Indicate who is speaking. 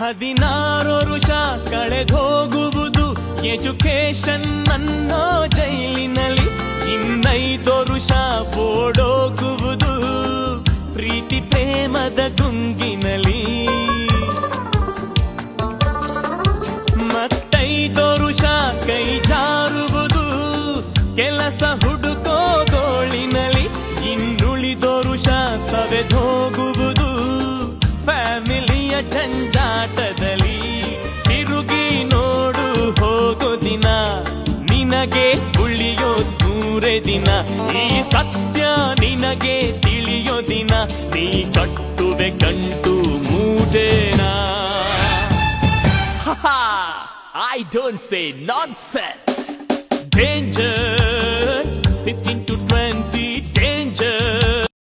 Speaker 1: 16 ವರುಷ ಕಳೆದೋಗುವುದು ಎಜುಕೇಶನ್ ಅನ್ನೋ ಜೈಲಿನಲ್ಲಿ. 15 ವರುಷ ಓಡೋಗುವುದು ಪ್ರೀತಿ ಪ್ರೇಮದ ಗುಂಗಿನಲ್ಲಿ. 5 ವರುಷ ಕೈ ಜಾರುವುದು ಕೆಲಸ ಹುಡುಕೋ ಗೋಳಿನಲ್ಲಿ. ಇನ್ನುಳಿದ ವರುಷ ಸವೆದೋಗುವುದು ಫ್ಯಾಮಿಲಿಯ ಜಂಜಾಟದಲ್ಲಿ. ತಿರುಗಿ ನೋಡು ಹೋಗೋ ದಿನ ನಿನಗೆ ಉಳಿಯೋ 100 ದಿನ. ಈ ಸತ್ಯ ನಿನಗೆ ತಿಳಿಯೋ ದಿನ ನೀ ಕಟ್ಟುವೆ ಗಂಟು ಮೂಟೇನಾ. I don't say nonsense. Danger.